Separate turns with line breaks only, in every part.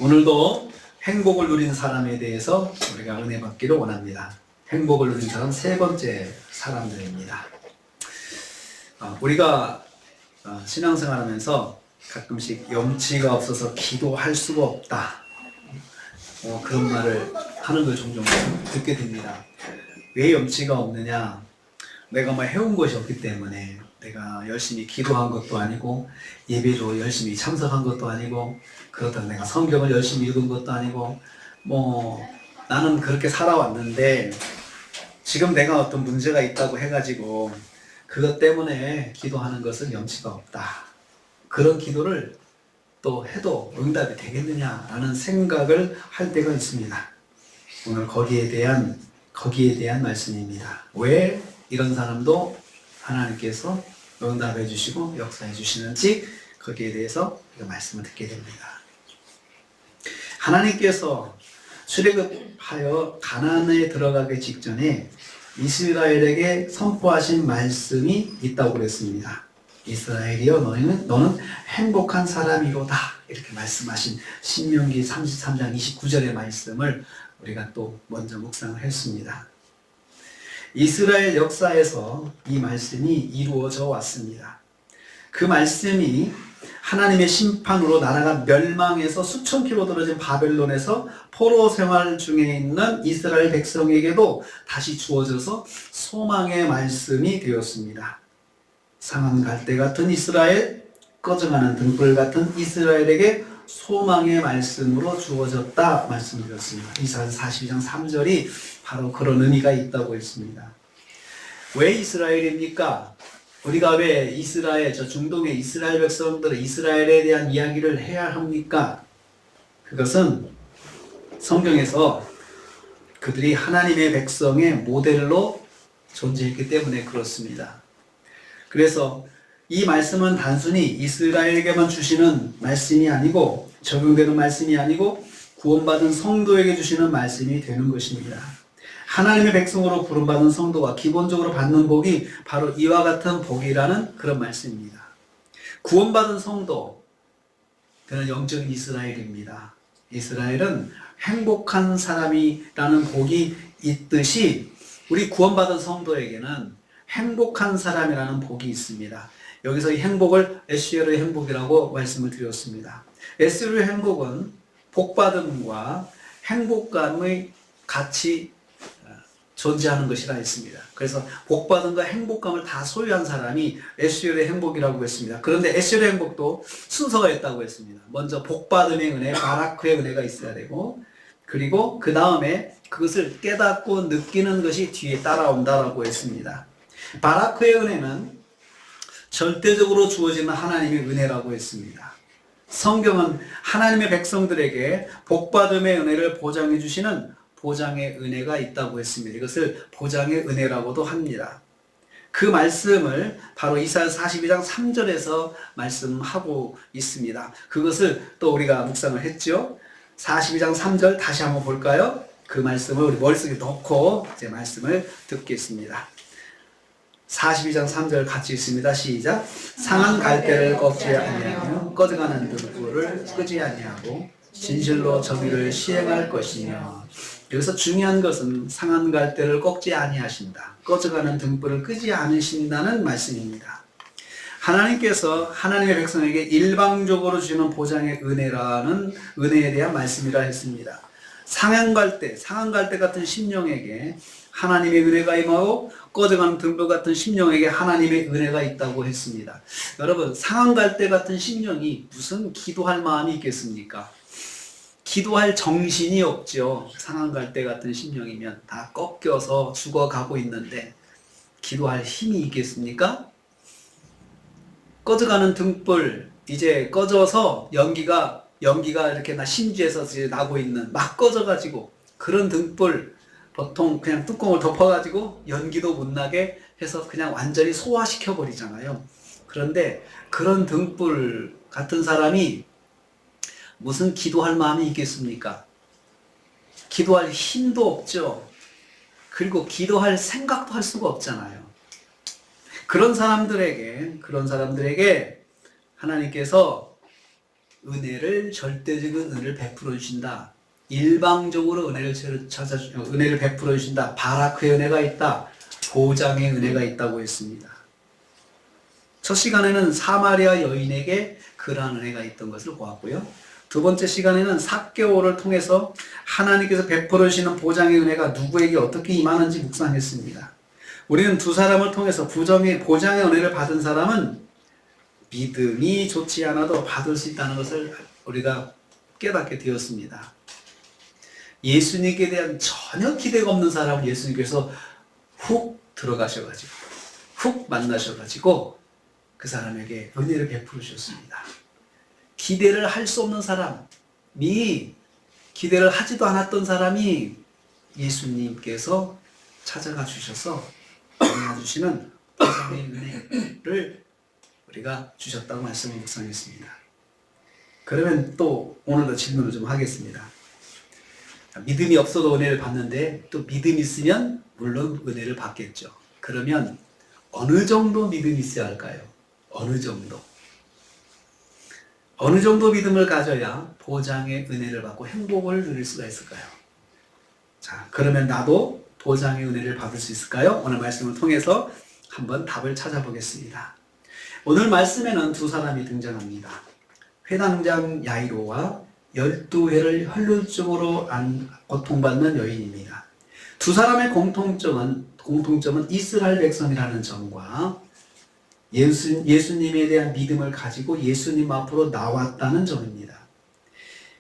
오늘도 행복을 누린 사람에 대해서 우리가 은혜 받기를 원합니다. 행복을 누린 사람 세 번째 사람들입니다. 우리가 신앙생활하면서 가끔씩 염치가 없어서 기도할 수가 없다, 그런 말을 하는 걸 종종 듣게 됩니다. 왜 염치가 없느냐? 내가 해온 것이 없기 때문에, 내가 열심히 기도한 것도 아니고 예배로 열심히 참석한 것도 아니고, 그렇다고 내가 성경을 열심히 읽은 것도 아니고, 나는 그렇게 살아왔는데 지금 내가 어떤 문제가 있다고 해가지고 그것 때문에 기도하는 것은 염치가 없다, 그런 기도를 또 해도 응답이 되겠느냐라는 생각을 할 때가 있습니다. 오늘 거기에 대한 말씀입니다. 왜 이런 사람도 하나님께서 응답해 주시고 역사해 주시는지, 거기에 대해서 우리가 말씀을 듣게 됩니다. 하나님께서 출애굽하여 가나안에 들어가기 직전에 이스라엘에게 선포하신 말씀이 있다고 그랬습니다. 이스라엘이여, 너는 행복한 사람이로다, 이렇게 말씀하신 신명기 33장 29절의 말씀을 우리가 또 먼저 묵상을 했습니다. 이스라엘 역사에서 이 말씀이 이루어져 왔습니다. 그 말씀이 하나님의 심판으로 나라가 멸망해서 수천 킬로 떨어진 바벨론에서 포로 생활 중에 있는 이스라엘 백성에게도 다시 주어져서 소망의 말씀이 되었습니다. 상한 갈대 같은 이스라엘, 꺼져가는 등불 같은 이스라엘에게 소망의 말씀으로 주어졌다 말씀드렸습니다. 이사야서 42장 3절이 바로 그런 의미가 있다고 했습니다. 왜 이스라엘입니까? 우리가 왜 이스라엘, 저 중동의 이스라엘 백성들은 이스라엘에 대한 이야기를 해야 합니까? 그것은 성경에서 그들이 하나님의 백성의 모델로 존재했기 때문에 그렇습니다. 그래서 이 말씀은 단순히 이스라엘에게만 주시는 말씀이 아니고, 적용되는 말씀이 아니고 구원받은 성도에게 주시는 말씀이 되는 것입니다. 하나님의 백성으로 부름받은 성도가 기본적으로 받는 복이 바로 이와 같은 복이라는 그런 말씀입니다. 구원받은 성도, 그는 영적인 이스라엘입니다. 이스라엘은 행복한 사람이라는 복이 있듯이 우리 구원받은 성도에게는 행복한 사람이라는 복이 있습니다. 여기서 이 행복을 에스겔의 행복이라고 말씀을 드렸습니다. 에스겔의 행복은 복받음과 행복감의 같이 존재하는 것이라 했습니다. 그래서 복받음과 행복감을 다 소유한 사람이 에스겔의 행복이라고 했습니다. 그런데 에스겔의 행복도 순서가 있다고 했습니다. 먼저 복받음의 은혜, 바라크의 은혜가 있어야 되고, 그리고 그 다음에 그것을 깨닫고 느끼는 것이 뒤에 따라온다라고 했습니다. 바라크의 은혜는 절대적으로 주어지는 하나님의 은혜라고 했습니다. 성경은 하나님의 백성들에게 복받음의 은혜를 보장해 주시는 보장의 은혜가 있다고 했습니다. 이것을 보장의 은혜라고도 합니다. 그 말씀을 바로 이사야서 42장 3절에서 말씀하고 있습니다. 그것을 또 우리가 묵상을 했죠. 42장 3절 다시 한번 볼까요? 그 말씀을 우리 머릿속에 넣고 이제 말씀을 듣겠습니다. 42장 3절 같이 읽습니다. 시작. 상한 갈대를 꺾지 아니하며 꺼져가는 등불을 끄지 아니하고 진실로 정의를 시행할 것이며. 여기서 중요한 것은 상한 갈대를 꺾지 아니하신다, 꺼져가는 등불을 끄지 않으신다는 말씀입니다. 하나님께서 하나님의 백성에게 일방적으로 주시는 보장의 은혜라는 은혜에 대한 말씀이라 했습니다. 상한 갈대 같은 심령에게 하나님의 은혜가 임하고 꺼져가는 등불 같은 심령에게 하나님의 은혜가 있다고 했습니다. 여러분, 상한 갈대 같은 심령이 무슨 기도할 마음이 있겠습니까? 기도할 정신이 없죠. 상한 갈대 같은 심령이면 다 꺾여서 죽어가고 있는데 기도할 힘이 있겠습니까? 꺼져가는 등불, 이제 꺼져서 연기가 이렇게 심지에서 이제 나고 있는, 막 꺼져가지고 그런 등불, 보통 그냥 뚜껑을 덮어가지고 연기도 못 나게 해서 그냥 완전히 소화시켜 버리잖아요. 그런데 그런 등불 같은 사람이 무슨 기도할 마음이 있겠습니까? 기도할 힘도 없죠. 그리고 기도할 생각도 할 수가 없잖아요. 그런 사람들에게 하나님께서 은혜를 절대적인 은혜를 베풀어 주신다. 일방적으로 은혜를 베풀어 주신다. 바라크의 은혜가 있다. 보장의 은혜가 있다고 했습니다. 첫 시간에는 사마리아 여인에게 그러한 은혜가 있던 것을 보았고요. 두 번째 시간에는 삭개오를 통해서 하나님께서 베풀어 주시는 보장의 은혜가 누구에게 어떻게 임하는지 묵상했습니다. 우리는 두 사람을 통해서 보장의 은혜를 받은 사람은 믿음이 좋지 않아도 받을 수 있다는 것을 우리가 깨닫게 되었습니다. 예수님께 대한 전혀 기대가 없는 사람을 예수님께서 훅 들어가셔가지고 훅 만나셔가지고 그 사람에게 은혜를 베풀어 주셨습니다. 기대를 할 수 없는 사람이, 기대를 하지도 않았던 사람이 예수님께서 찾아가 주셔서 만나주시는 보장의 은혜를 우리가 주셨다고 말씀을 묵상했습니다. 그러면 또 오늘도 질문을 좀 하겠습니다. 믿음이 없어도 은혜를 받는데 또 믿음이 있으면 물론 은혜를 받겠죠. 그러면 어느 정도 믿음이 있어야 할까요? 어느 정도? 어느 정도 믿음을 가져야 보장의 은혜를 받고 행복을 누릴 수가 있을까요? 자, 그러면 나도 보장의 은혜를 받을 수 있을까요? 오늘 말씀을 통해서 한번 답을 찾아보겠습니다. 오늘 말씀에는 두 사람이 등장합니다. 회당장 야이로와 12회를 혈루증으로 고통받는 여인입니다. 두 사람의 공통점은 이스라엘 백성이라는 점과 예수님에 대한 믿음을 가지고 예수님 앞으로 나왔다는 점입니다.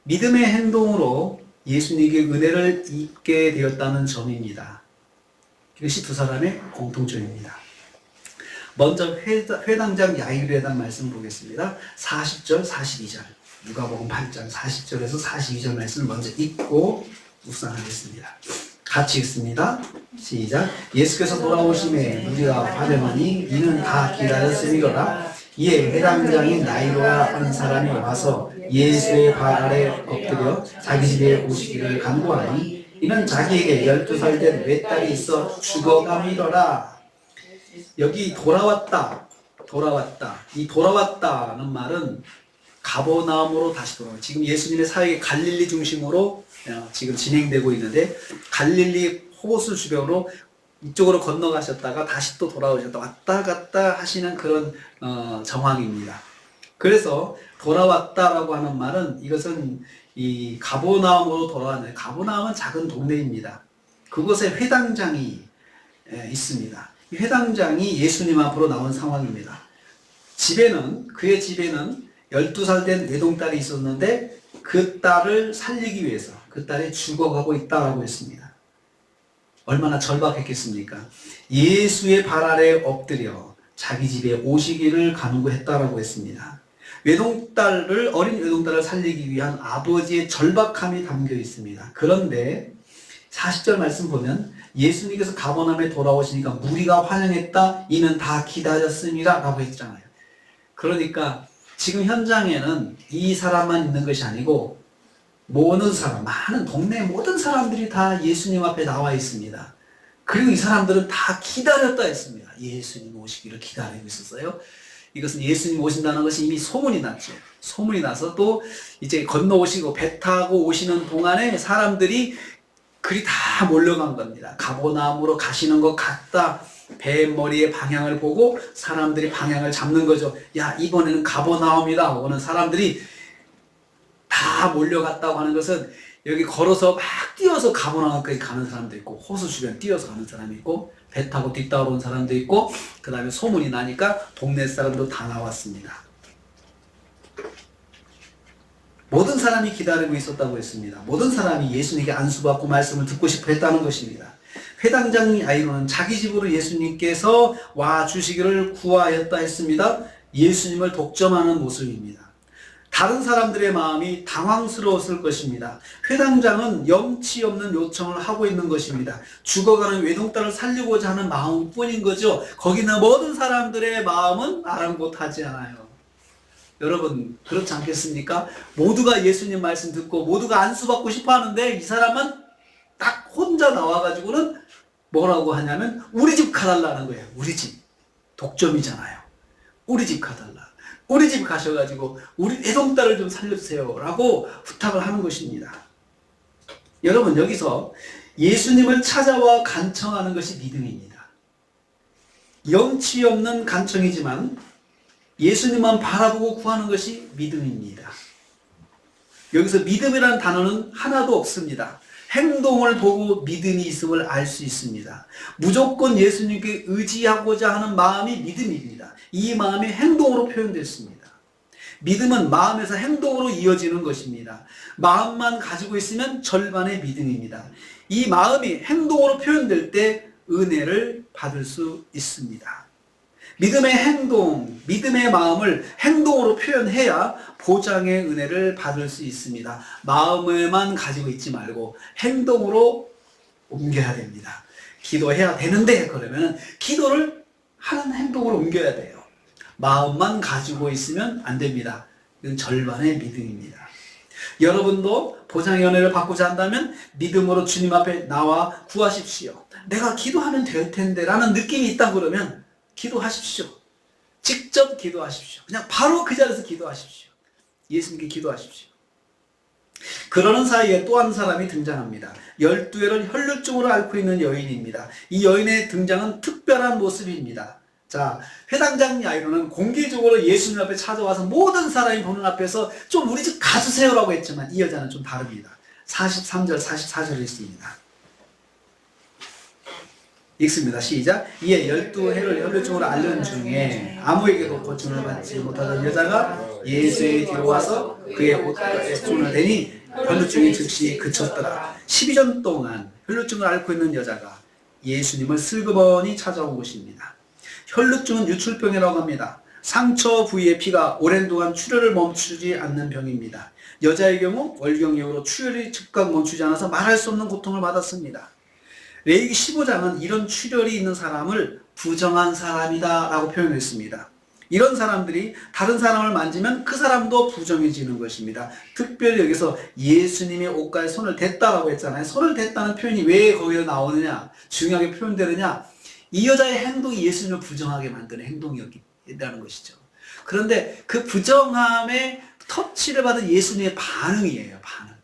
믿음의 행동으로 예수님에게 은혜를 입게 되었다는 점입니다. 이것이 두 사람의 공통점입니다. 먼저 회당장 야이로에 대한 말씀을 보겠습니다. 40절, 42절. 누가복음 8장 40절에서 42절 말씀을 먼저 읽고 묵상하겠습니다. 같이 읽습니다. 시작. 예수께서 돌아오심에 우리가 환영하니 이는 다 기다렸음이로라. 이에 회당장인 야이로라 하는 사람이 와서 예수의 발 아래 엎드려 자기 집에 오시기를 간구하니 이는 자기에게 12살 된 외딸이 있어 죽어가미로라. 여기 돌아왔다. 이 돌아왔다는 말은 가버나움으로 다시 돌아와. 지금 예수님의 사역이 갈릴리 중심으로 지금 진행되고 있는데 갈릴리 호보스 주변으로 이쪽으로 건너가셨다가 다시 또 돌아오셨다 왔다 갔다 하시는 그런 정황입니다. 그래서 돌아왔다라고 하는 말은 이것은 이 가버나움으로 돌아왔는데 가버나움은 작은 동네입니다. 그곳에 회당장이 있습니다. 이 회당장이 예수님 앞으로 나온 상황입니다. 그의 집에는 12살 된 외동딸이 있었는데 그 딸을 살리기 위해서 그 딸이 죽어가고 있다라고 했습니다. 얼마나 절박했겠습니까? 예수의 발 아래 엎드려 자기 집에 오시기를 간구했다라고 했습니다. 어린 외동딸을 살리기 위한 아버지의 절박함이 담겨 있습니다. 그런데 40절 말씀 보면 예수님께서 가버나움에 돌아오시니까 무리가 환영했다. 이는 다 기다렸음이라 라고 했잖아요. 그러니까 지금 현장에는 이 사람만 있는 것이 아니고 모든 사람, 많은 동네 모든 사람들이 다 예수님 앞에 나와 있습니다. 그리고 이 사람들은 다 기다렸다 했습니다. 예수님 오시기를 기다리고 있었어요. 이것은 예수님 오신다는 것이 이미 소문이 났죠. 소문이 나서 또 이제 건너오시고 배 타고 오시는 동안에 사람들이 그리 다 몰려간 겁니다. 가버나움으로 가시는 것 같다. 배 머리의 방향을 보고 사람들이 방향을 잡는 거죠. 야, 이번에는 가버나움이다. 오는 사람들이 다 몰려갔다고 하는 것은 여기 걸어서 막 뛰어서 가버나움까지 가는 사람도 있고 호수 주변 뛰어서 가는 사람이 있고 배 타고 뒤따라 온 사람도 있고 그 다음에 소문이 나니까 동네 사람도 다 나왔습니다. 모든 사람이 기다리고 있었다고 했습니다. 모든 사람이 예수님에게 안수받고 말씀을 듣고 싶어 했다는 것입니다. 회당장 야이로는 자기 집으로 예수님께서 와 주시기를 구하였다 했습니다. 예수님을 독점하는 모습입니다. 다른 사람들의 마음이 당황스러웠을 것입니다. 회당장은 염치 없는 요청을 하고 있는 것입니다. 죽어가는 외동딸을 살리고자 하는 마음뿐인 거죠. 거기는 모든 사람들의 마음은 아랑곳하지 않아요. 여러분 그렇지 않겠습니까? 모두가 예수님 말씀 듣고 모두가 안수받고 싶어 하는데 이 사람은 딱 혼자 나와가지고는 뭐라고 하냐면 우리 집 가달라는 거예요. 우리 집. 독점이잖아요. 우리 집 가달라. 우리 집 가셔가지고 우리 애동딸을 좀 살려주세요 라고 부탁을 하는 것입니다. 여러분, 여기서 예수님을 찾아와 간청하는 것이 믿음입니다. 영치 없는 간청이지만 예수님만 바라보고 구하는 것이 믿음입니다. 여기서 믿음이라는 단어는 하나도 없습니다. 행동을 보고 믿음이 있음을 알 수 있습니다. 무조건 예수님께 의지하고자 하는 마음이 믿음입니다. 이 마음이 행동으로 표현됐습니다. 믿음은 마음에서 행동으로 이어지는 것입니다. 마음만 가지고 있으면 절반의 믿음입니다. 이 마음이 행동으로 표현될 때 은혜를 받을 수 있습니다. 믿음의 행동, 믿음의 마음을 행동으로 표현해야 보장의 은혜를 받을 수 있습니다. 마음에만 가지고 있지 말고 행동으로 옮겨야 됩니다. 기도해야 되는데 그러면 기도를 하는 행동으로 옮겨야 돼요. 마음만 가지고 있으면 안 됩니다. 이건 절반의 믿음입니다. 여러분도 보장의 은혜를 받고자 한다면 믿음으로 주님 앞에 나와 구하십시오. 내가 기도하면 될 텐데 라는 느낌이 있다 그러면 기도하십시오. 직접 기도하십시오. 그냥 바로 그 자리에서 기도하십시오. 예수님께 기도하십시오. 그러는 사이에 또 한 사람이 등장합니다. 12회를 혈루증으로 앓고 있는 여인입니다. 이 여인의 등장은 특별한 모습입니다. 자, 회당장 야이로는 공개적으로 예수님 앞에 찾아와서 모든 사람이 보는 앞에서 좀 우리 집 가주세요라고 했지만 이 여자는 좀 다릅니다. 43절, 44절에 있습니다. 읽습니다. 시작. 이에 12해를 혈루증으로 앓는 중에 아무에게도 고침을 받지 못하던 여자가 예수의 뒤로 와서 그의 옷가에 손을 대니 혈루증이 즉시 그쳤더라. 12년 동안 혈루증을 앓고 있는 여자가 예수님을 슬그머니 찾아온 것입니다. 혈루증은 유출병이라고 합니다. 상처 부위의 피가 오랜 동안 출혈을 멈추지 않는 병입니다. 여자의 경우 월경력으로 출혈이 즉각 멈추지 않아서 말할 수 없는 고통을 받았습니다. 레위기 15장은 이런 출혈이 있는 사람을 부정한 사람이다 라고 표현했습니다. 이런 사람들이 다른 사람을 만지면 그 사람도 부정해지는 것입니다. 특별히 여기서 예수님의 옷가에 손을 댔다라고 했잖아요. 손을 댔다는 표현이 왜 거기에 나오느냐, 중요하게 표현되느냐, 이 여자의 행동이 예수님을 부정하게 만드는 행동이었다는 것이죠. 그런데 그 부정함에 터치를 받은 예수님의 반응이에요. 반응.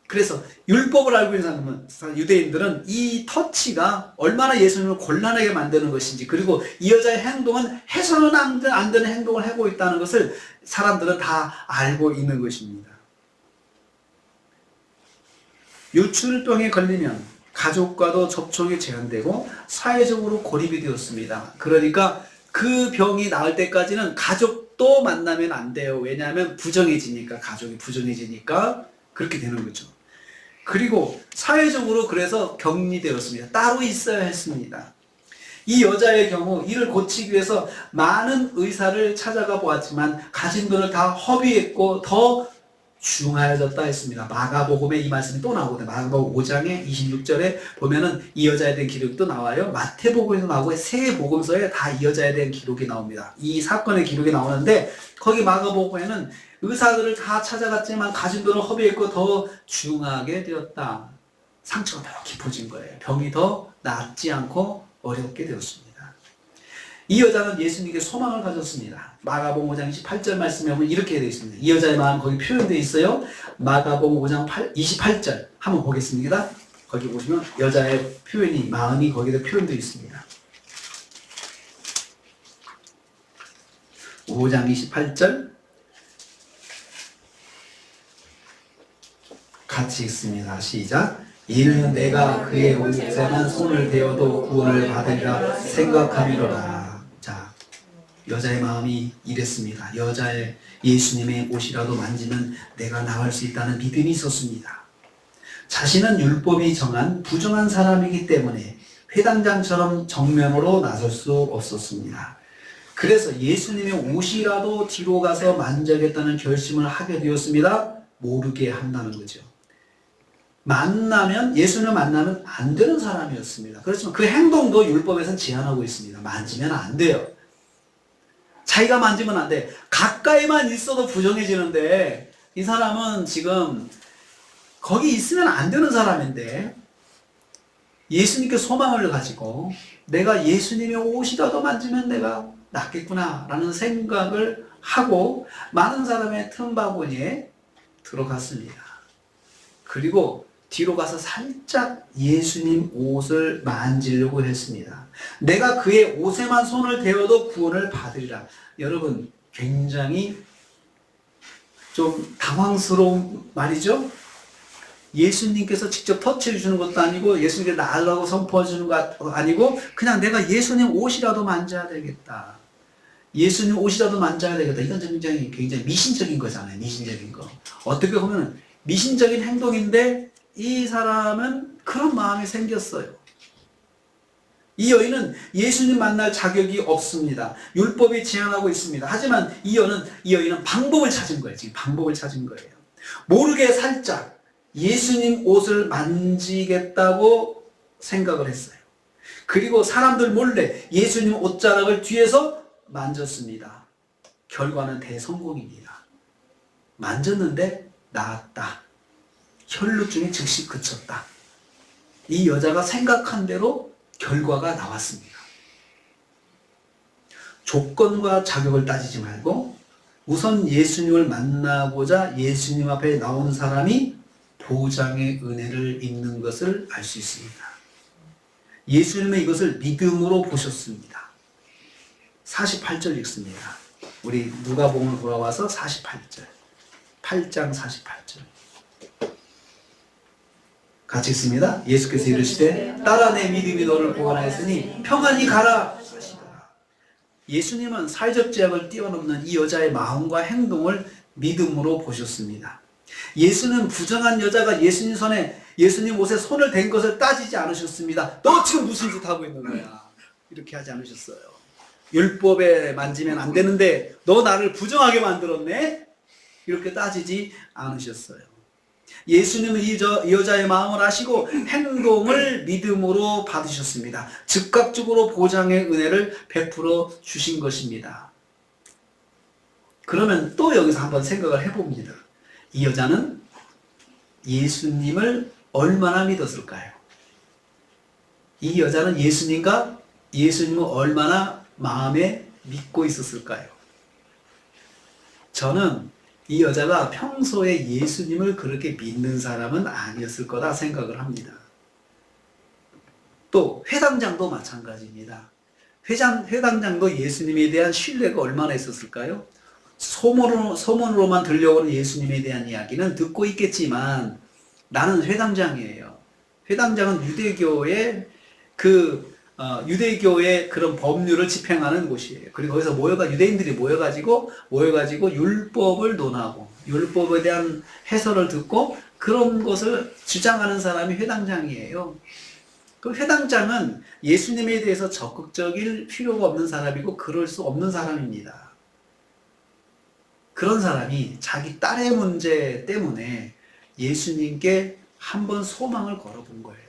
그래서 율법을 알고 있는 사람은, 유대인들은 이 터치가 얼마나 예수님을 곤란하게 만드는 것인지, 그리고 이 여자의 행동은 해서는 안 되는 행동을 하고 있다는 것을 사람들은 다 알고 있는 것입니다. 유출병에 걸리면 가족과도 접촉이 제한되고 사회적으로 고립이 되었습니다. 그러니까 그 병이 나을 때까지는 가족도 만나면 안 돼요. 왜냐하면 부정해지니까, 가족이 부정해지니까 그렇게 되는 거죠. 그리고 사회적으로 그래서 격리되었습니다. 따로 있어야 했습니다. 이 여자의 경우 이를 고치기 위해서 많은 의사를 찾아가 보았지만 가진 돈을 다 허비했고 더 중하여졌다 했습니다. 마가복음에 이 말씀이 또 나오거든요. 마가복음 5장에 26절에 보면은 이 여자에 대한 기록이 또 나와요. 마태복음에도 나오고 세 복음서에 다 이 여자에 대한 기록이 나옵니다. 이 사건의 기록이 나오는데 거기 마가복음에는 의사들을 다 찾아갔지만 가진 돈을 허비했고 더 중하게 되었다. 상처가 더 깊어진 거예요. 병이 더 낫지 않고 어렵게 되었습니다. 이 여자는 예수님께 소망을 가졌습니다. 마가복음 5장 28절 말씀에 보면 이렇게 되어 있습니다. 이 여자의 마음 거기 표현되어 있어요. 마가복음 5장 28절 한번 보겠습니다. 거기 보시면 여자의 표현이, 마음이 거기에 표현되어 있습니다. 5장 28절 같이 읽습니다. 시작. 이는 내가 그의 옷에만 손을 대어도 구원을 받으리라 생각함이로라. 자, 여자의 마음이 이랬습니다. 여자의 예수님의 옷이라도 만지면 내가 나을 수 있다는 믿음이 있었습니다. 자신은 율법이 정한 부정한 사람이기 때문에 회당장처럼 정면으로 나설 수 없었습니다. 그래서 예수님의 옷이라도 뒤로 가서 만져야겠다는 결심을 하게 되었습니다. 모르게 한다는 거죠. 예수님을 만나면 안 되는 사람이었습니다. 그렇지만 그 행동도 율법에서는 제한하고 있습니다. 만지면 안 돼요. 자기가 만지면 안 돼. 가까이만 있어도 부정해지는데 이 사람은 지금 거기 있으면 안 되는 사람인데 예수님께 소망을 가지고 내가 예수님의 옷이라도 만지면 내가 낫겠구나 라는 생각을 하고 많은 사람의 틈바구니에 들어갔습니다. 그리고 뒤로 가서 살짝 예수님 옷을 만지려고 했습니다. 내가 그의 옷에만 손을 대어도 구원을 받으리라. 여러분, 굉장히 좀 당황스러운 말이죠? 예수님께서 직접 터치해 주는 것도 아니고 예수님께 나으라고 선포해 주는 것도 아니고 그냥 내가 예수님 옷이라도 만져야 되겠다. 예수님 옷이라도 만져야 되겠다. 이건 굉장히 미신적인 거잖아요. 미신적인 거. 어떻게 보면 미신적인 행동인데 이 사람은 그런 마음이 생겼어요. 이 여인은 예수님 만날 자격이 없습니다. 율법이 제한하고 있습니다. 하지만 이 여인은 방법을 찾은 거예요. 지금 방법을 찾은 거예요. 모르게 살짝 예수님 옷을 만지겠다고 생각을 했어요. 그리고 사람들 몰래 예수님 옷자락을 뒤에서 만졌습니다. 결과는 대성공입니다. 만졌는데 나았다. 혈루증이 즉시 그쳤다. 이 여자가 생각한 대로 결과가 나왔습니다. 조건과 자격을 따지지 말고 우선 예수님을 만나고자 예수님 앞에 나온 사람이 보장의 은혜를 입는 것을 알 수 있습니다. 예수님은 이것을 믿음으로 보셨습니다. 48절 읽습니다. 우리 누가복음으로 돌아와서 48절. 8장 48절. 같이 읽습니다. 예수께서 이르시되 따라 내 믿음이 너를 구원하였으니 평안히 가라 하시더라. 예수님은 사회적 제약을 뛰어넘는 이 여자의 마음과 행동을 믿음으로 보셨습니다. 예수는 부정한 여자가 예수님 옷에 손을 댄 것을 따지지 않으셨습니다. 너 지금 무슨 짓 하고 있는 거야? 이렇게 하지 않으셨어요. 율법에 만지면 안 되는데 너 나를 부정하게 만들었네? 이렇게 따지지 않으셨어요. 예수님은 이 여자의 마음을 아시고 행동을 믿음으로 받으셨습니다. 즉각적으로 보장의 은혜를 베풀어 주신 것입니다. 그러면 또 여기서 한번 생각을 해봅니다. 이 여자는 예수님을 얼마나 믿었을까요? 이 여자는 예수님을 얼마나 마음에 믿고 있었을까요? 저는 이 여자가 평소에 예수님을 그렇게 믿는 사람은 아니었을 거다 생각을 합니다. 또 회당장도 마찬가지입니다. 회당장도 예수님에 대한 신뢰가 얼마나 있었을까요? 소문으로만 들려오는 예수님에 대한 이야기는 듣고 있겠지만 나는 회당장이에요. 회당장은 유대교의 그런 법률을 집행하는 곳이에요. 그리고 거기서 유대인들이 모여가지고 율법을 논하고 율법에 대한 해설을 듣고 그런 것을 주장하는 사람이 회당장이에요. 그 회당장은 예수님에 대해서 적극적일 필요가 없는 사람이고 그럴 수 없는 사람입니다. 그런 사람이 자기 딸의 문제 때문에 예수님께 한번 소망을 걸어본 거예요.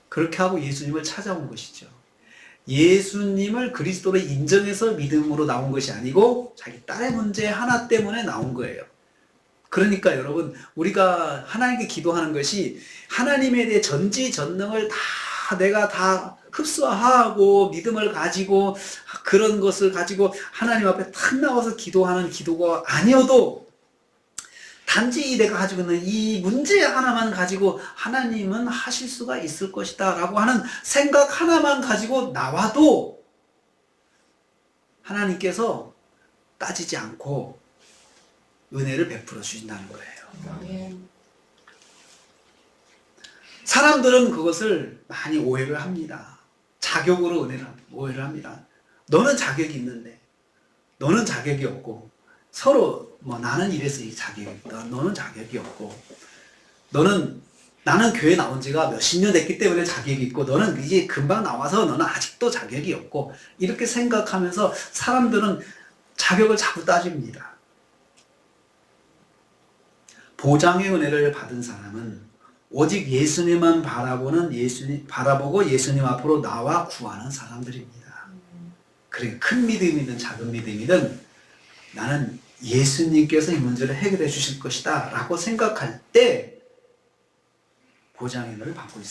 그렇게 하고 예수님을 찾아온 것이죠. 예수님을 그리스도로 인정해서 믿음으로 나온 것이 아니고 자기 딸의 문제 하나 때문에 나온 거예요. 그러니까 여러분, 우리가 하나님께 기도하는 것이 하나님에 대해 전지전능을 내가 다 흡수하고 믿음을 가지고 그런 것을 가지고 하나님 앞에 탁 나와서 기도하는 기도가 아니어도 단지 내가 가지고 있는 이 문제 하나만 가지고 하나님은 하실 수가 있을 것이다 라고 하는 생각 하나만 가지고 나와도 하나님께서 따지지 않고 은혜를 베풀어 주신다는 거예요. 사람들은 그것을 많이 오해를 합니다. 자격으로 오해를 합니다. 너는 자격이 있는데 너는 자격이 없고 서로 나는 이래서 이 자격이 있다. 너는 자격이 없고 나는 교회 나온 지가 몇십 년 됐기 때문에 자격이 있고 너는 이제 금방 나와서 너는 아직도 자격이 없고 이렇게 생각하면서 사람들은 자격을 자꾸 따집니다. 보장의 은혜를 받은 사람은 오직 예수님만 바라보고 예수님 앞으로 나와 구하는 사람들입니다. 그래, 큰 믿음이든 작은 믿음이든 나는 예수님께서 이 문제를 해결해 주실 것이다 라고 생각할 때 보장의 은혜를 받을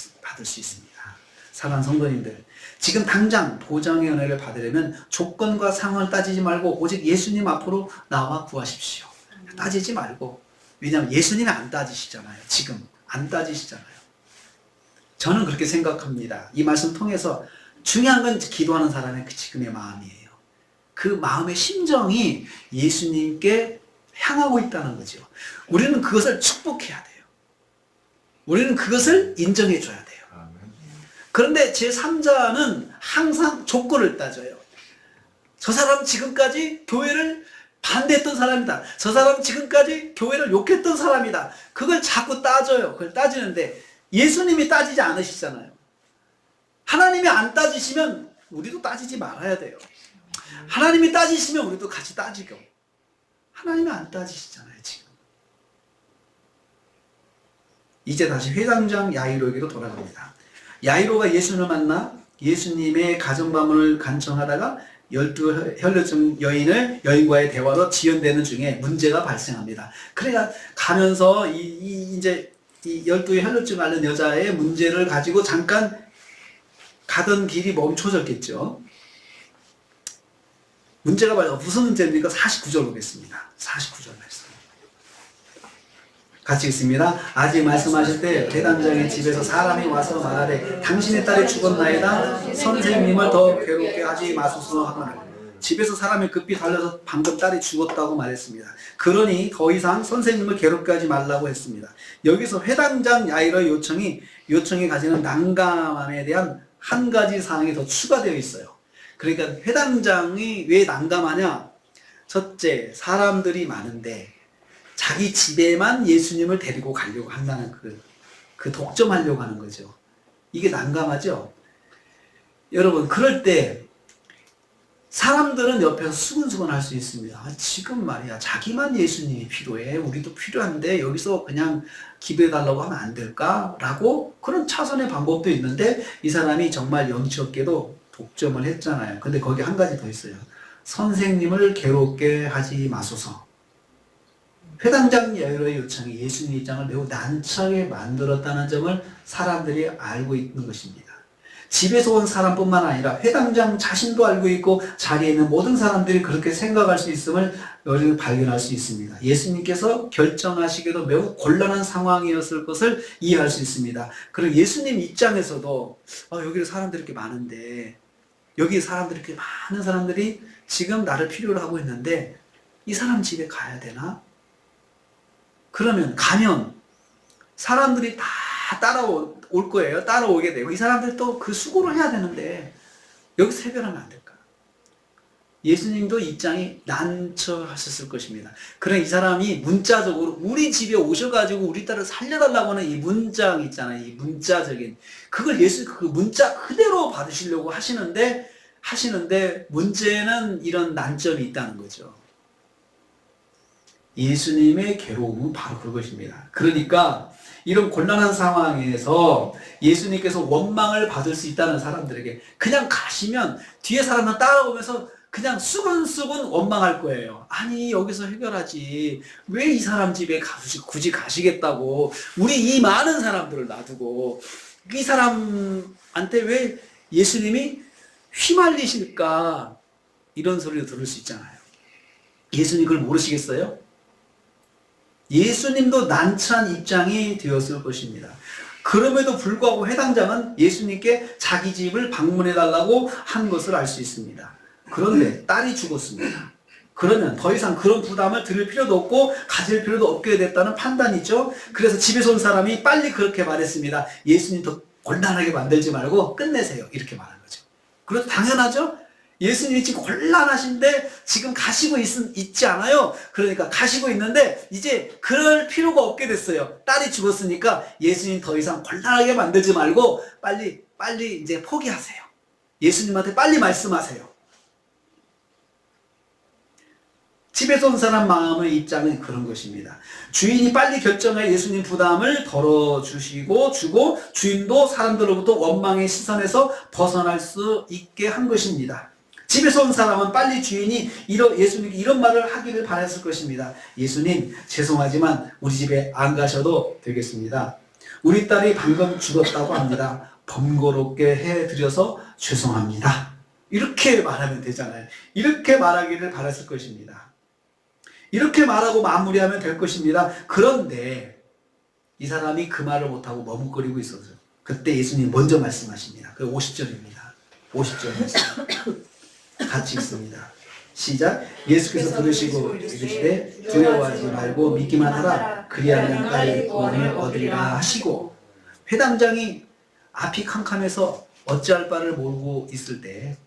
수 있습니다. 사랑하는 성도님들, 지금 당장 보장의 은혜를 받으려면 조건과 상황을 따지지 말고 오직 예수님 앞으로 나와 구하십시오. 따지지 말고. 왜냐하면 예수님이 안 따지시잖아요. 지금 안 따지시잖아요. 저는 그렇게 생각합니다. 이 말씀 통해서 중요한 건 기도하는 사람의 그 지금의 마음이에요. 그 마음의 심정이 예수님께 향하고 있다는 거죠. 우리는 그것을 축복해야 돼요. 우리는 그것을 인정해 줘야 돼요. 그런데 제3자는 항상 조건을 따져요. 저 사람은 지금까지 교회를 반대했던 사람이다. 저 사람은 지금까지 교회를 욕했던 사람이다. 그걸 자꾸 따져요. 그걸 따지는데 예수님이 따지지 않으시잖아요. 하나님이 안 따지시면 우리도 따지지 말아야 돼요. 하나님이 따지시면 우리도 같이 따지고. 하나님이 안 따지시잖아요, 지금. 이제 다시 회당장 야이로에게로 돌아갑니다. 야이로가 예수님을 만나 예수님의 가정방문을 간청하다가 12혈루증 여인과의 대화로 지연되는 중에 문제가 발생합니다. 그러니까 가면서 이제 이 12의 혈루증 앓는 여자의 문제를 가지고 잠깐 가던 길이 멈춰졌겠죠. 문제가 무슨 문제입니까? 49절 보겠습니다. 49절 말씀. 같이 읽습니다. 아직 말씀하실 때 대단장의 집에서 사람이 와서 말하되 당신의 딸이 죽었나이다. 선생님을 더 괴롭게 하지 마소서 하거늘. 집에서 사람이 급히 달려서 방금 딸이 죽었다고 말했습니다. 그러니 더 이상 선생님을 괴롭게 하지 말라고 했습니다. 여기서 회당장 야이로의 요청이 가지는 난감함에 대한 한 가지 사항이 더 추가되어 있어요. 그러니까 회당장이 왜 난감하냐? 첫째, 사람들이 많은데 자기 집에만 예수님을 데리고 가려고 한다는 그 독점하려고 하는 거죠. 이게 난감하죠? 여러분, 그럴 때 사람들은 옆에서 수근수근 할 수 있습니다. 지금 말이야, 자기만 예수님이 필요해. 우리도 필요한데 여기서 그냥 기도해달라고 하면 안 될까? 라고 그런 차선의 방법도 있는데 이 사람이 정말 염치 없게도 독점을 했잖아요. 근데 거기 한 가지 더 있어요. 선생님을 괴롭게 하지 마소서. 회당장 야이로의 요청이 예수님 입장을 매우 난처하게 만들었다는 점을 사람들이 알고 있는 것입니다. 집에서 온 사람뿐만 아니라 회당장 자신도 알고 있고 자리에 있는 모든 사람들이 그렇게 생각할 수 있음을 우리는 발견할 수 있습니다. 예수님께서 결정하시기도 매우 곤란한 상황이었을 것을 이해할 수 있습니다. 그리고 예수님 입장에서도 여기 사람들이 이렇게 많은데 여기 사람들이 이렇게 많은 사람들이 지금 나를 필요로 하고 있는데 이 사람 집에 가야 되나? 그러면 가면 사람들이 다 따라올 거예요. 따라오게 되고 이 사람들이 또 그 수고를 해야 되는데 여기서 해결하면 안 될까? 예수님도 입장이 난처하셨을 것입니다. 그러나 이 사람이 문자적으로 우리 집에 오셔가지고 우리 딸을 살려달라고 하는 이 문장 있잖아요. 이 문자적인 그걸 그 문자 그대로 받으시려고 하시는데 문제는 이런 난점이 있다는 거죠. 예수님의 괴로움은 바로 그것입니다. 그러니까 이런 곤란한 상황에서 예수님께서 원망을 받을 수 있다는 사람들에게 그냥 가시면 뒤에 사람은 따라오면서 그냥 수근수근 원망할 거예요. 아니 여기서 해결하지 왜 이 사람 집에 굳이 가시겠다고 우리 이 많은 사람들을 놔두고 이 사람한테 왜 예수님이 휘말리실까 이런 소리를 들을 수 있잖아요. 예수님 그걸 모르시겠어요? 예수님도 난처한 입장이 되었을 것입니다. 그럼에도 불구하고 회당장은 예수님께 자기 집을 방문해달라고 한 것을 알 수 있습니다. 그런데 딸이 죽었습니다. 그러면 더 이상 그런 부담을 들을 필요도 없고 가질 필요도 없게 됐다는 판단이죠. 그래서 집에서 온 사람이 빨리 그렇게 말했습니다. 예수님 더 곤란하게 만들지 말고 끝내세요. 이렇게 말한 거죠. 그래도 당연하죠? 예수님이 지금 곤란하신데 지금 가시고 있지 않아요? 그러니까 가시고 있는데 이제 그럴 필요가 없게 됐어요. 딸이 죽었으니까 예수님 더 이상 곤란하게 만들지 말고 빨리 이제 포기하세요. 예수님한테 빨리 말씀하세요. 집에서 온 사람 마음의 입장은 그런 것입니다. 주인이 빨리 결정해 예수님 부담을 덜어주고 주인도 사람들로부터 원망의 시선에서 벗어날 수 있게 한 것입니다. 집에서 온 사람은 빨리 주인이 예수님께 이런 말을 하기를 바랐을 것입니다. 예수님 죄송하지만 우리 집에 안 가셔도 되겠습니다. 우리 딸이 방금 죽었다고 합니다. 번거롭게 해드려서 죄송합니다. 이렇게 말하면 되잖아요. 이렇게 말하기를 바랐을 것입니다. 이렇게 말하고 마무리하면 될 것입니다. 그런데 이 사람이 그 말을 못하고 머뭇거리고 있었어요. 그때 예수님 먼저 말씀하십니다. 그 50절입니다. 50절 말씀 같이 읽습니다. 시작. 예수께서 들으시고 이르시되 두려워하지 말고 믿기만 하라. 그리하면 딸의 구원을 얻으리라 하시고, 회당장이 앞이 캄캄해서 어찌할 바를 모르고 있을 때,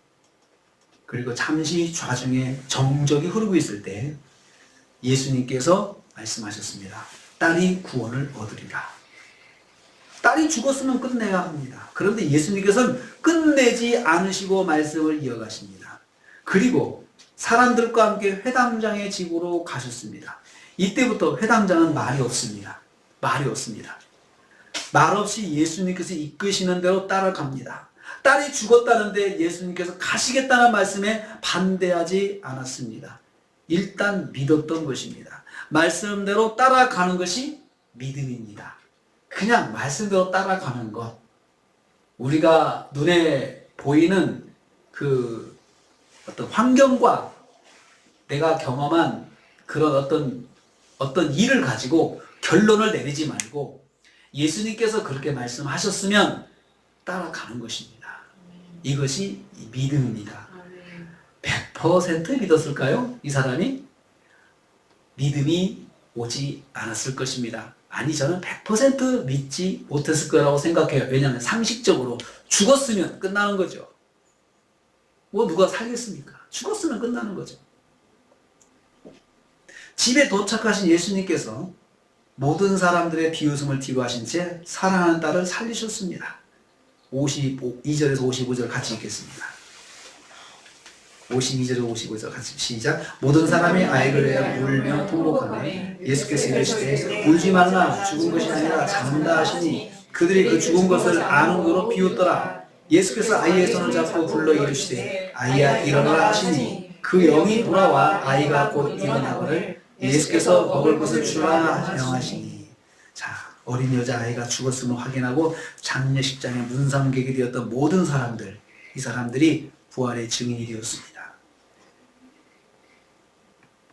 그리고 잠시 좌중에 정적이 흐르고 있을 때 예수님께서 말씀하셨습니다. 딸이 구원을 얻으리라. 딸이 죽었으면 끝내야 합니다. 그런데 예수님께서는 끝내지 않으시고 말씀을 이어가십니다. 그리고 사람들과 함께 회당장의 집으로 가셨습니다. 이때부터 회당장은 말이 없습니다. 말이 없습니다. 말 없이 예수님께서 이끄시는 대로 따라갑니다. 딸이 죽었다는데 예수님께서 가시겠다는 말씀에 반대하지 않았습니다. 일단 믿었던 것입니다. 말씀대로 따라가는 것이 믿음입니다. 그냥 말씀대로 따라가는 것. 우리가 눈에 보이는 그 어떤 환경과 내가 경험한 그런 어떤 일을 가지고 결론을 내리지 말고 예수님께서 그렇게 말씀하셨으면 따라가는 것입니다. 이것이 믿음입니다. 100% 믿었을까요? 이 사람이? 믿음이 오지 않았을 것입니다. 아니, 저는 100% 믿지 못했을 거라고 생각해요. 왜냐하면 상식적으로 죽었으면 끝나는 거죠. 뭐 누가 살겠습니까? 죽었으면 끝나는 거죠. 집에 도착하신 예수님께서 모든 사람들의 비웃음을 뒤로하신 채 사랑하는 딸을 살리셨습니다. 52절에서 55절 같이 읽겠습니다. 52절에서 55절 같이 시작. 모든 사람이 아이를 울며 통곡하네 예수께서 이르시되 울지 말라 죽은 것이 아니라 잠다 하시니 그들이 그 죽은 것을 아는 거로 비웃더라. 예수께서 아이의 손을 잡고 불러 이르시되 아이야 일어나라 하시니 그 영이 돌아와 아이가 곧 일어나거늘 예수께서 먹을 것을 주라 명하시니. 자, 어린 여자아이가 죽었음을 확인하고 장례식장에 문상객이 되었던 모든 사람들, 이 사람들이 부활의 증인이 되었습니다.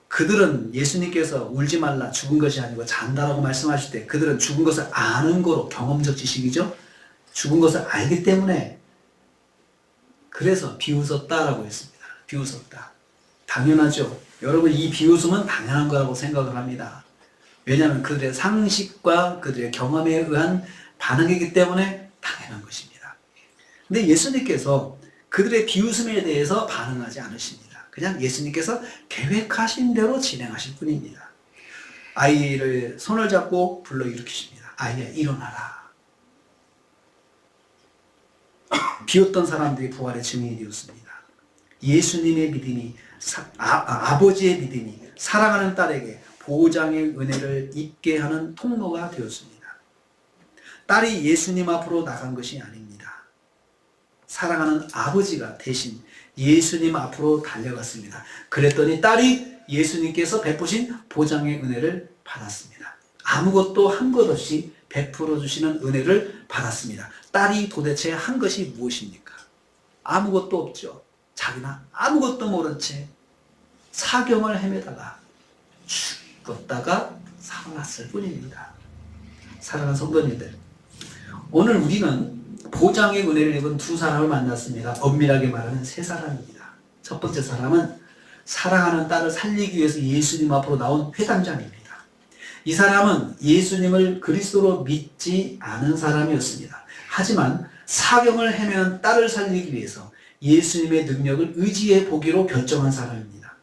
그들은 예수님께서 울지 말라 죽은 것이 아니고 잔다라고 말씀하실 때 그들은 죽은 것을 아는 거로, 경험적 지식이죠. 죽은 것을 알기 때문에 그래서 비웃었다라고 했습니다. 비웃었다. 당연하죠. 여러분, 이 비웃음은 당연한 거라고 생각을 합니다. 왜냐하면 그들의 상식과 그들의 경험에 의한 반응이기 때문에 당연한 것입니다. 근데 예수님께서 그들의 비웃음에 대해서 반응하지 않으십니다. 그냥 예수님께서 계획하신 대로 진행하실 뿐입니다. 아이를 손을 잡고 불러일으키십니다. 아이야 일어나라. 비웃던 사람들이 부활의 증인이 되었습니다. 예수님의 믿음이 아버지의 믿음이 사랑하는 딸에게 보장의 은혜를 입게 하는 통로가 되었습니다. 딸이 예수님 앞으로 나간 것이 아닙니다. 사랑하는 아버지가 대신 예수님 앞으로 달려갔습니다. 그랬더니 딸이 예수님께서 베푸신 보장의 은혜를 받았습니다. 아무것도 한 것 없이 베풀어 주시는 은혜를 받았습니다. 딸이 도대체 한 것이 무엇입니까? 아무것도 없죠. 자기는 아무것도 모른 채 사경을 헤매다가 죽었다가 살아났을 뿐입니다. 사랑하는 성도님들, 오늘 우리는 보장의 은혜를 입은 두 사람을 만났습니다. 엄밀하게 말하면 세 사람입니다. 첫 번째 사람은 사랑하는 딸을 살리기 위해서 예수님 앞으로 나온 회당장입니다. 이 사람은 예수님을 그리스도로 믿지 않은 사람이었습니다. 하지만 사경을 헤매는 딸을 살리기 위해서 예수님의 능력을 의지해 보기로 결정한 사람입니다.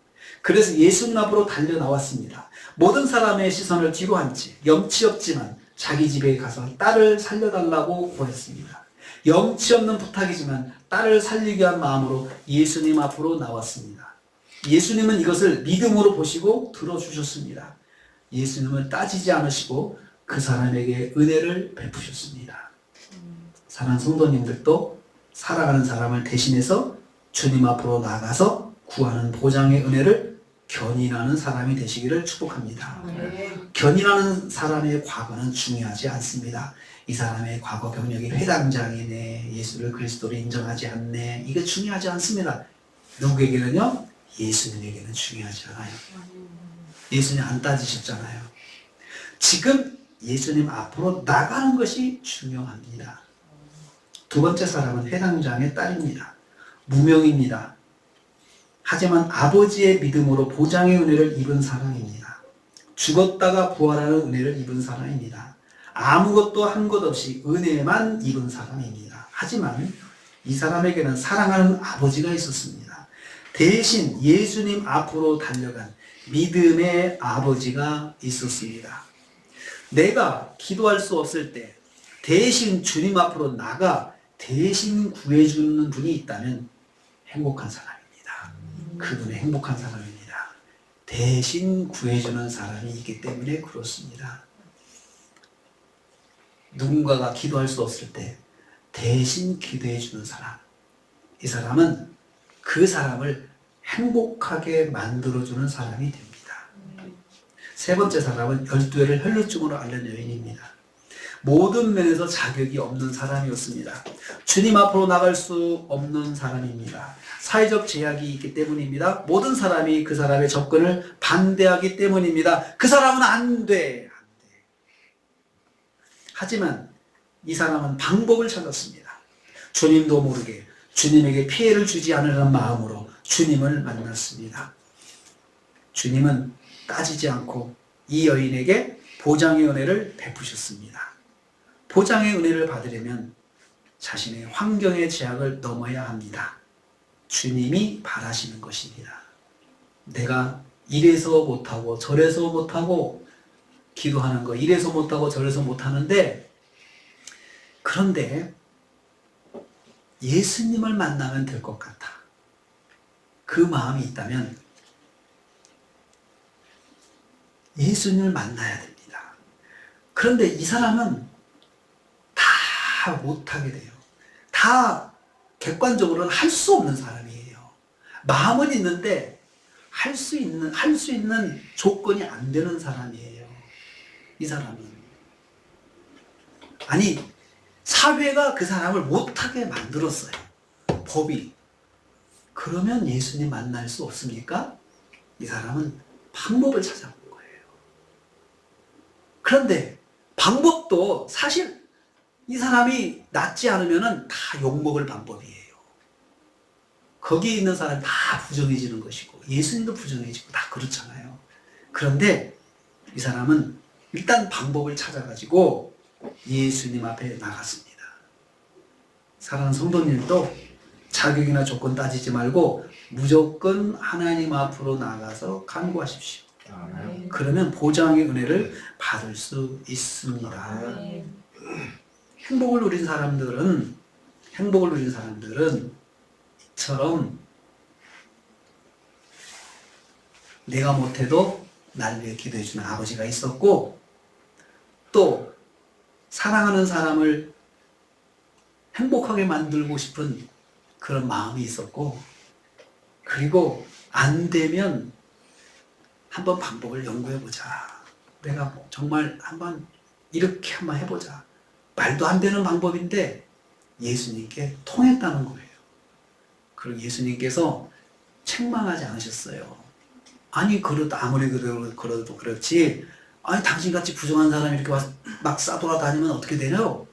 그래서 예수님 앞으로 달려 나왔습니다. 모든 사람의 시선을 뒤로 한 채 염치 없지만 자기 집에 가서 딸을 살려달라고 구했습니다. 염치 없는 부탁이지만 딸을 살리기 위한 마음으로 예수님 앞으로 나왔습니다. 예수님은 이것을 믿음으로 보시고 들어주셨습니다. 예수님은 따지지 않으시고 그 사람에게 은혜를 베푸셨습니다. 사랑하는 성도님들도 사랑하는 사람을 대신해서 주님 앞으로 나가서 구하는 보장의 은혜를 견인하는 사람이 되시기를 축복합니다. 견인하는 사람의 과거는 중요하지 않습니다. 이 사람의 과거 경력이 회당장이네, 예수를 그리스도로 인정하지 않네, 이게 중요하지 않습니다. 누구에게는요? 예수님에게는 중요하지 않아요. 예수님 안 따지셨잖아요. 지금 예수님 앞으로 나가는 것이 중요합니다. 두 번째 사람은 회당장의 딸입니다. 무명입니다. 하지만 아버지의 믿음으로 보장의 은혜를 입은 사람입니다. 죽었다가 부활하는 은혜를 입은 사람입니다. 아무것도 한 것 없이 은혜만 입은 사람입니다. 하지만 이 사람에게는 사랑하는 아버지가 있었습니다. 대신 예수님 앞으로 달려간 믿음의 아버지가 있었습니다. 내가 기도할 수 없을 때 대신 주님 앞으로 나가 대신 구해주는 분이 있다면 행복한 사람입니다. 그분은 행복한 사람입니다. 대신 구해주는 사람이 있기 때문에 그렇습니다. 누군가가 기도할 수 없을 때 대신 기도해주는 사람, 이 사람은 그 사람을 행복하게 만들어주는 사람이 됩니다. 세 번째 사람은 12회를 혈루증으로 앓는 여인입니다. 모든 면에서 자격이 없는 사람이었습니다. 주님 앞으로 나갈 수 없는 사람입니다. 사회적 제약이 있기 때문입니다. 모든 사람이 그 사람의 접근을 반대하기 때문입니다. 그 사람은 안 돼. 하지만 이 사람은 방법을 찾았습니다. 주님도 모르게 주님에게 피해를 주지 않으려는 마음으로 주님을 만났습니다. 주님은 따지지 않고 이 여인에게 보장의 은혜를 베푸셨습니다. 보장의 은혜를 받으려면 자신의 환경의 제약을 넘어야 합니다. 주님이 바라시는 것입니다. 내가 이래서 못하고 저래서 못하고 기도하는 거 이래서 못하고 저래서 못하는데, 그런데 예수님을 만나면 될 것 같아. 그 마음이 있다면 예수님을 만나야 됩니다. 그런데 이 사람은 다 못하게 돼요. 다 객관적으로는 할 수 없는 사람이에요. 마음은 있는데 할 수 있는 조건이 안 되는 사람이에요. 이 사람은. 아니, 사회가 그 사람을 못하게 만들었어요. 법이. 그러면 예수님 만날 수 없습니까? 이 사람은 방법을 찾아본 거예요. 그런데 방법도 사실 이 사람이 낫지 않으면 다 욕먹을 방법이에요. 거기에 있는 사람이 다 부정해지는 것이고 예수님도 부정해지고 다 그렇잖아요. 그런데 이 사람은 일단 방법을 찾아가지고 예수님 앞에 나갔습니다. 사랑하는 성도님도 자격이나 조건 따지지 말고 무조건 하나님 앞으로 나가서 간구하십시오. 그러면 보장의 은혜를 받을 수 있습니다. 행복을 누린 사람들은 이처럼 내가 못해도 날 위해 기도해주는 아버지가 있었고, 또 사랑하는 사람을 행복하게 만들고 싶은 그런 마음이 있었고, 그리고 안 되면 한번 방법을 연구해보자. 내가 정말 이렇게 한번 해보자. 말도 안 되는 방법인데 예수님께 통했다는 거예요. 그리고 예수님께서 책망하지 않으셨어요. 아니, 아무리 그래도 그렇지. 아니, 당신같이 부정한 사람이 이렇게 와서 막 싸돌아다니면 어떻게 되냐고.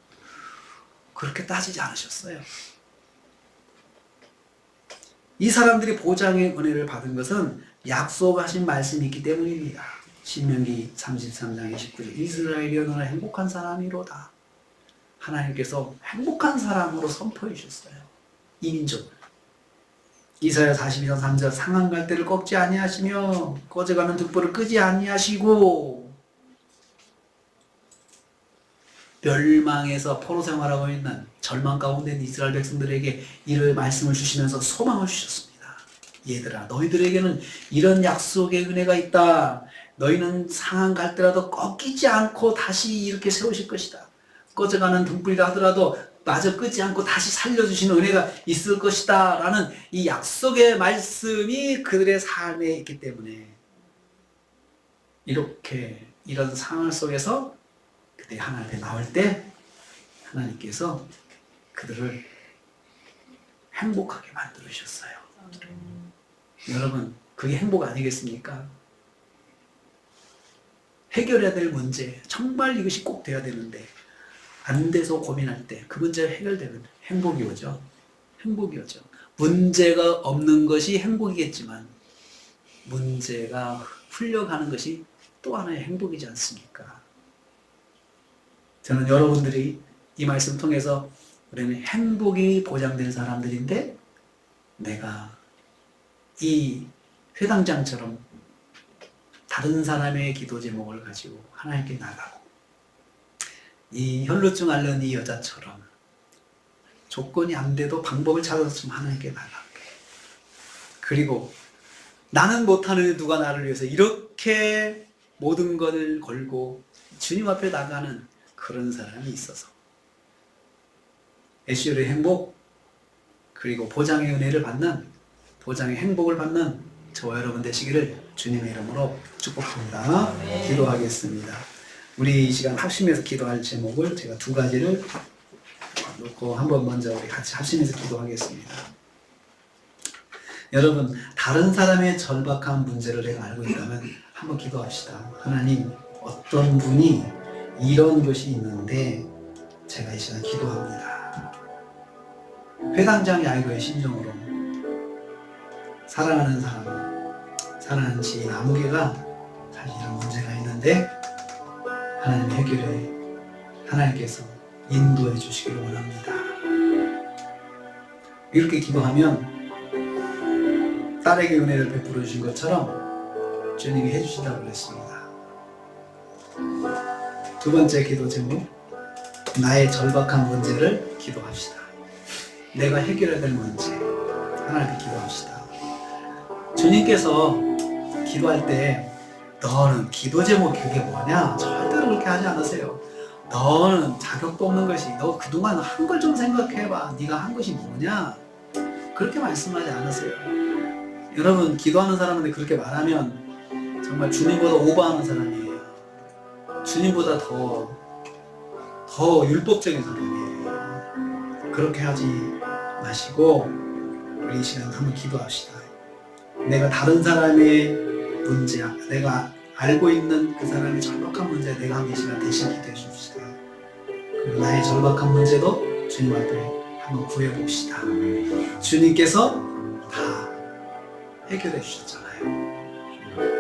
그렇게 따지지 않으셨어요. 이 사람들이 보장의 은혜를 받은 것은 약속하신 말씀이 있기 때문입니다. 신명기 33장 29절 이스라엘이여 너는 행복한 사람이로다. 하나님께서 행복한 사람으로 선포해 주셨어요. 이 민족을. 이사야 42장 3절 상한 갈대를 꺾지 아니하시며 꺼져가는 등불을 끄지 아니하시고 멸망에서 포로 생활하고 있는 절망 가운데 있는 이스라엘 백성들에게 이런 말씀을 주시면서 소망을 주셨습니다. 얘들아, 너희들에게는 이런 약속의 은혜가 있다. 너희는 상한 갈대라도 꺾이지 않고 다시 이렇게 세우실 것이다. 꺼져가는 등불이라 하더라도 마저 끄지 않고 다시 살려주시는 은혜가 있을 것이다 라는 이 약속의 말씀이 그들의 삶에 있기 때문에 이런 상황 속에서 그들이 하나님 앞에 나올 때 하나님께서 그들을 행복하게 만들으셨어요. 여러분, 그게 행복 아니겠습니까? 해결해야 될 문제, 정말 이것이 꼭 돼야 되는데 안 돼서 고민할 때 그 문제가 해결되면 행복이 오죠. 행복이 오죠. 문제가 없는 것이 행복이겠지만 문제가 풀려가는 것이 또 하나의 행복이지 않습니까? 저는 여러분들이 이 말씀 통해서 우리는 행복이 보장된 사람들인데 내가 이 회당장처럼 다른 사람의 기도 제목을 가지고 하나님께 나가고 이 혈루증 앓는 이 여자처럼 조건이 안 돼도 방법을 찾아서 좀 하나님께 나가게. 그리고 나는 못하는데 누가 나를 위해서 이렇게 모든 것을 걸고 주님 앞에 나가는 그런 사람이 있어서 애쉬의 행복 그리고 보장의 은혜를 받는 보장의 행복을 받는 저와 여러분 되시기를 주님의 이름으로 축복합니다. 기도하겠습니다. 우리 이 시간 합심해서 기도할 제목을 제가 두 가지를 놓고 한번 먼저 우리 같이 합심해서 기도하겠습니다. 여러분, 다른 사람의 절박한 문제를 내가 알고 있다면 한번 기도합시다. 하나님, 어떤 분이 이런 것이 있는데 제가 이 시간 기도합니다. 회당장 야이로의 심정으로 사랑하는 사람, 사랑하는 지인 아무개가 사실 이런 문제가 있는데 하나님 해결해 하나님께서 인도해 주시기를 원합니다. 이렇게 기도하면 딸에게 은혜를 베풀어 주신 것처럼 주님이 해주신다고 그랬습니다. 두 번째 기도 제목, 나의 절박한 문제를 기도합시다. 내가 해결해야 될 문제 하나님께 기도합시다. 주님께서 기도할 때 너는 기도 제목 그게 뭐냐? 절대로 그렇게 하지 않으세요. 너는 자격도 없는 것이 너 그동안 한 걸 좀 생각해봐. 네가 한 것이 뭐냐? 그렇게 말씀하지 않으세요. 여러분, 기도하는 사람한테 그렇게 말하면 정말 주님보다 오버하는 사람이에요. 주님보다 더 율법적인 사람이에요. 그렇게 하지 마시고 우리 이 시간 한번 기도합시다. 내가 다른 사람의 문제, 내가 알고 있는 그 사람의 절박한 문제 내가 한번 이 시간 대신 기도해 줍시다. 그리고 나의 절박한 문제도 주님 앞에 한번 구해봅시다. 주님께서 다 해결해 주셨잖아요.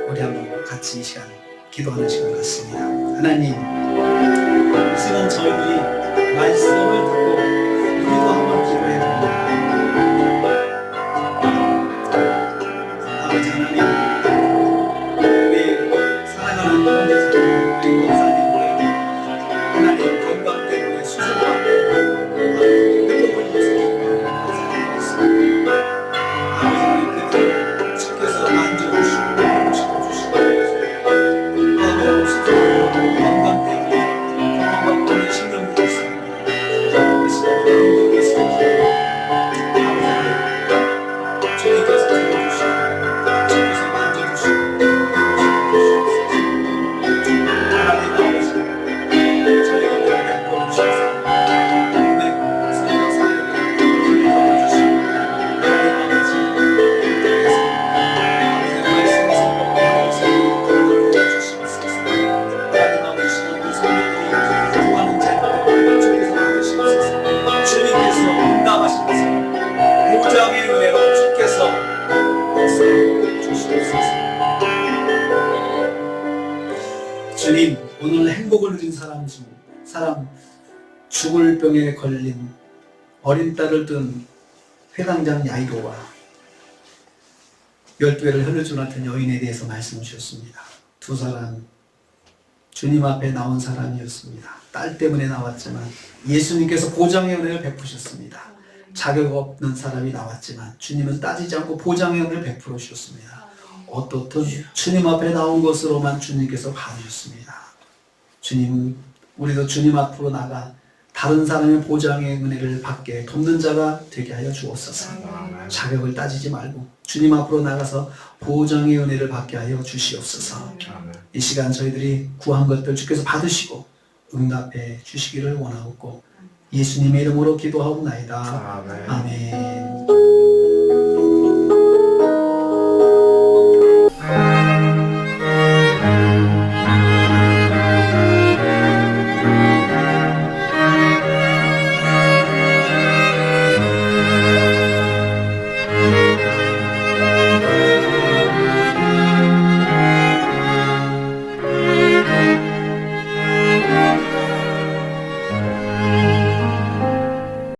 우리 한번 같이 이 시간 기도하는 시간 같습니다. 하나님, 이 시간 저희들이 말씀을 듣고 우리도 한번 기도해 봅니다. 아버지 하나님, 우리 사랑하는 형제자매, 우리 목사님들 하나님 건강 때문에 수술받고 회복을 위해서 감사드리겠습니다. 아버지 하나님, 그들 주께서 만져주시고 지켜주시고 아버지 건강 때문에 건강받고 있는 신경들이 있습니다. 그래서 건강을 위해서 주님께서 들어주시고 주께서 만져주시고 하나님 아버지 저희가 그렇게 보여주셔서 내 성경 사역을 돌려주시고 하나님 아버지 그래서 아버지 말씀이 성공하여서 그걸 보여주시옵소서. 하나님 아버지 시간을 성령들이 구하는 제목을 주께서 받으시옵소서. 주님께서 응답하시면서 보장의 은혜로 주께서 역사해 주시옵소서. 주님, 오늘 행복을 누린 사람 죽을 병에 걸린 어린 딸을 둔 회당장 야이로와 12개를 혈루증 같은 여인에 대해서 말씀 주셨습니다. 두 사람 주님 앞에 나온 사람이었습니다. 딸 때문에 나왔지만 예수님께서 보장의 은혜를 베푸셨습니다. 자격 없는 사람이 나왔지만 주님은 따지지 않고 보장의 은혜를 베풀어 주셨습니다. 어떻든 주님 앞에 나온 것으로만 주님께서 봐주셨습니다. 주님, 우리도 주님 앞으로 나가 다른 사람의 보장의 은혜를 받게 돕는 자가 되게 하여 주옵소서. 자격을 따지지 말고 주님 앞으로 나가서 보장의 은혜를 받게 하여 주시옵소서. 이 시간 저희들이 구한 것들 주께서 받으시고 응답해 주시기를 원하옵고 예수님의 이름으로 기도하옵나이다.
아멘.
아멘.